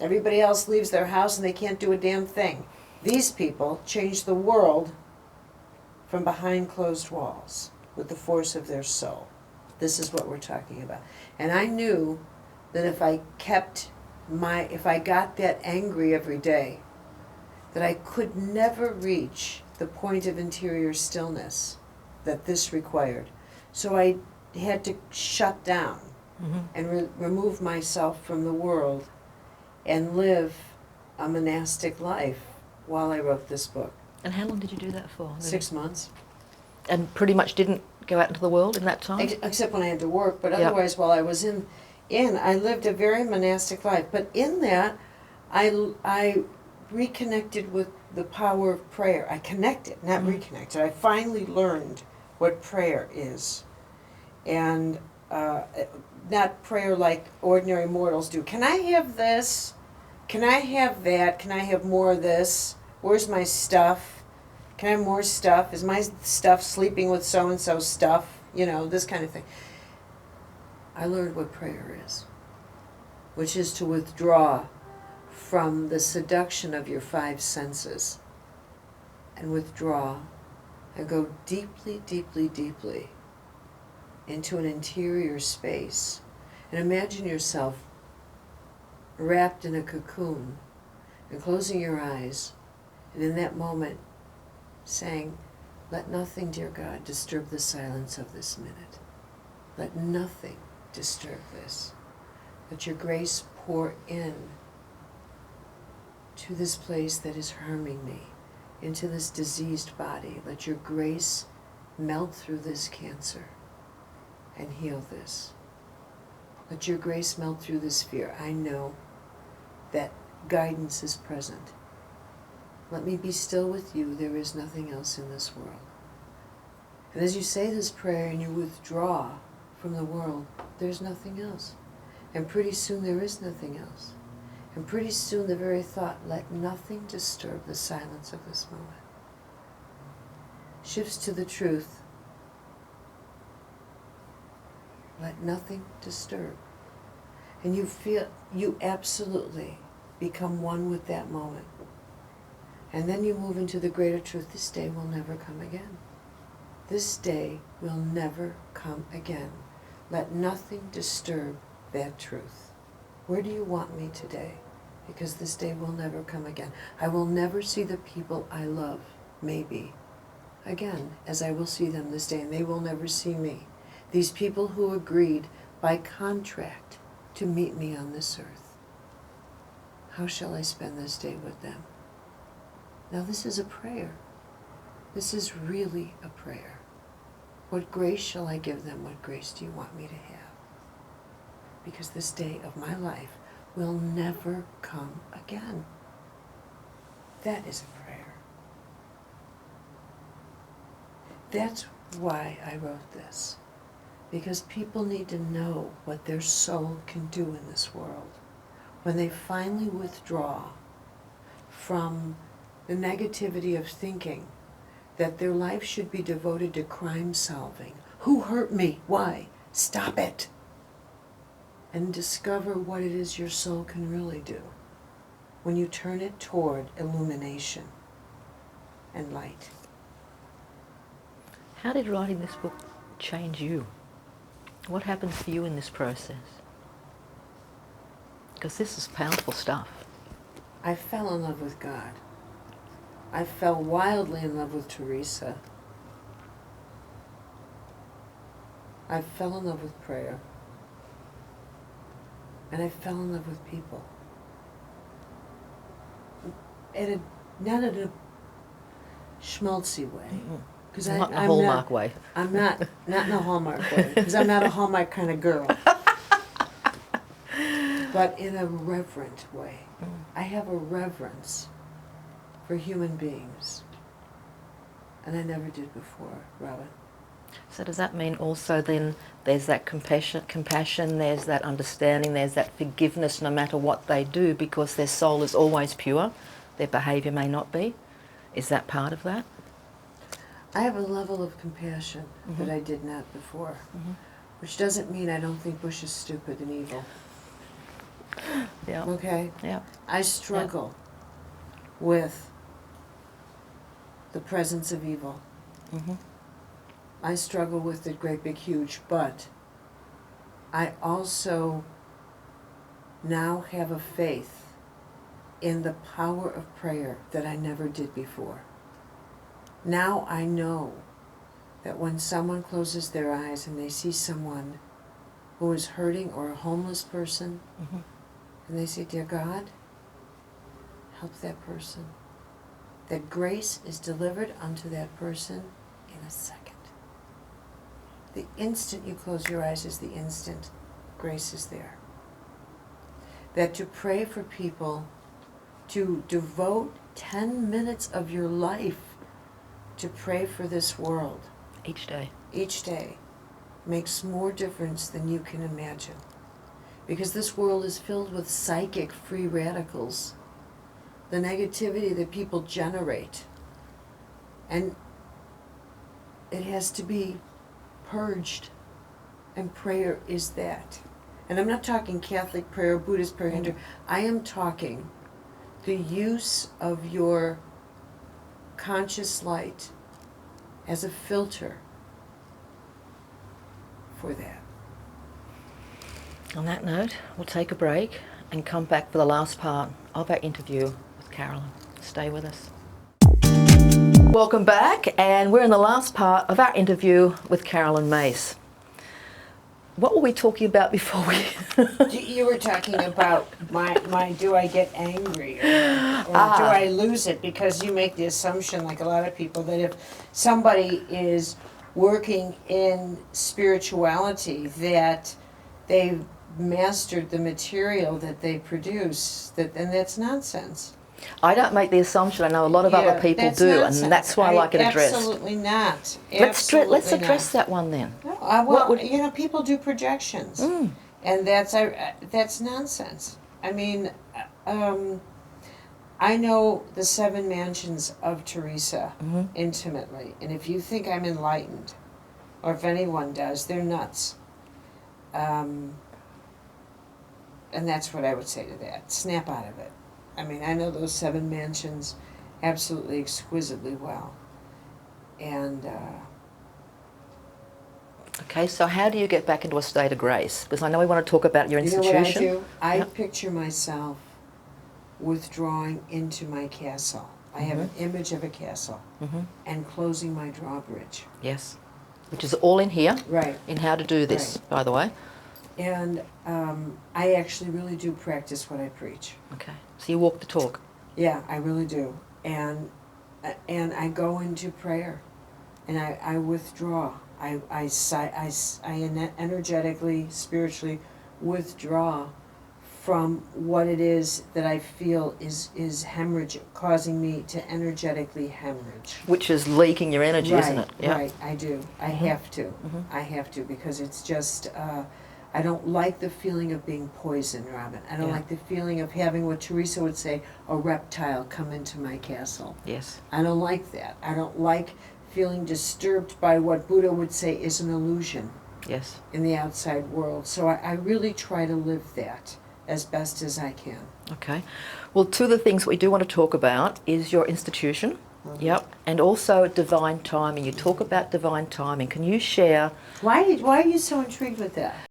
Everybody else leaves their house and they can't do a damn thing. These people change the world from behind closed walls with the force of their soul. This is what we're talking about. And I knew that if I got that angry every day, that I could never reach the point of interior stillness that this required. So I had to shut down and remove myself from the world and live a monastic life while I wrote this book. And how long did you do that for? 6 months. And pretty much didn't go out into the world in that time? Except when I had to work, but Yep. otherwise while I was in, I lived a very monastic life. But in that, I reconnected with the power of prayer. I connected, not reconnected. I finally learned what prayer is. And not prayer like ordinary mortals do. Can I have this? Can I have that? Can I have more of this? Where's my stuff? Can I have more stuff? Is my stuff sleeping with so-and-so stuff? You know, this kind of thing. I learned what prayer is, which is to withdraw from the seduction of your five senses and withdraw and go deeply, deeply, deeply into an interior space. And imagine yourself wrapped in a cocoon and closing your eyes, and in that moment saying, let nothing, dear God, disturb the silence of this minute. Let nothing disturb this. Let your grace pour in to this place that is harming me, into this diseased body. Let your grace melt through this cancer and heal this. Let your grace melt through this fear. I know that guidance is present. Let me be still with you. There is nothing else in this world. And as you say this prayer and you withdraw from the world, there's nothing else. And pretty soon there is nothing else. And pretty soon the very thought, let nothing disturb the silence of this moment, shifts to the truth. Let nothing disturb. And you feel, you absolutely become one with that moment. And then you move into the greater truth. This day will never come again. This day will never come again. Let nothing disturb that truth. Where do you want me today? Because this day will never come again. I will never see the people I love, maybe, again, as I will see them this day, and they will never see me. These people who agreed by contract to meet me on this earth. How shall I spend this day with them? Now this is a prayer. This is really a prayer. What grace shall I give them? What grace do you want me to have? Because this day of my life will never come again. That is a prayer. That's why I wrote this. Because people need to know what their soul can do in this world. When they finally withdraw from the negativity of thinking that their life should be devoted to crime solving. Who hurt me? Why? Stop it. And discover what it is your soul can really do when you turn it toward illumination and light. How did writing this book change you? What happened for you in this process? Because this is powerful stuff. I fell in love with God. I fell wildly in love with Teresa. I fell in love with prayer. And I fell in love with people. Not in a schmaltzy way. Because not in a Hallmark way. I'm not in a Hallmark way. Because I'm not a Hallmark kind of girl. But in a reverent way. I have a reverence for human beings. And I never did before, Robyn. So does that mean also then there's that compassion, there's that understanding, there's that forgiveness no matter what they do because their soul is always pure, their behaviour may not be? Is that part of that? I have a level of compassion that I did not before, which doesn't mean I don't think Bush is stupid and evil. Yeah. Okay? Yeah. I struggle with the presence of evil. Mm-hmm. I struggle with it great big huge, but I also now have a faith in the power of prayer that I never did before. Now I know that when someone closes their eyes and they see someone who is hurting or a homeless person, Mm-hmm. and they say, "Dear God, help that person," that grace is delivered unto that person in a second. The instant you close your eyes is the instant grace is there. That to pray for people, to devote 10 minutes of your life to pray for this world Each day makes more difference than you can imagine. Because this world is filled with psychic free radicals, the negativity that people generate. And it has to be purged, and prayer is that. And I'm not talking Catholic prayer, Buddhist prayer, Hindu. I am talking the use of your conscious light as a filter for that. On that note, we'll take a break and come back for the last part of our interview with Carolyn. Stay with us. Welcome back, and we're in the last part of our interview with Carolyn Myss. What were we talking about before we... You were talking about my do I get angry or do I lose it? Because you make the assumption, like a lot of people, that if somebody is working in spirituality, that they've mastered the material that they produce, and that's nonsense. I don't make the assumption. I know a lot of other people do, nonsense. and that's why I like it addressed. Absolutely not. Let's address that one then. No, What people do projections, and that's nonsense. I mean, I know the 7 mansions of Teresa intimately, and if you think I'm enlightened, or if anyone does, they're nuts. And that's what I would say to that. Snap out of it. I mean, I know those 7 mansions absolutely exquisitely well. And Okay, so how do you get back into a state of grace? Because I know we want to talk about your institution. You know what I do? I picture myself withdrawing into my castle. I have an image of a castle and closing my drawbridge. Yes, which is all in here. Right. In how to do this, by the way. And I actually really do practice what I preach. Okay, so you walk the talk. Yeah, I really do. And I go into prayer, and I withdraw. I energetically, spiritually withdraw from what it is that I feel is hemorrhage, causing me to energetically hemorrhage. Which is leaking your energy, isn't it? Yeah. Right, I do. I have to. I have to, because it's just, I don't like the feeling of being poisoned, Robyn. I don't like the feeling of having what Teresa would say, a reptile come into my castle. Yes. I don't like that. I don't like feeling disturbed by what Buddha would say is an illusion. Yes. In the outside world. So I really try to live that as best as I can. Okay. Well, 2 of the things we do want to talk about is your institution. Yep. And also divine timing. You talk about divine timing. Can you share... Why are you so intrigued with that?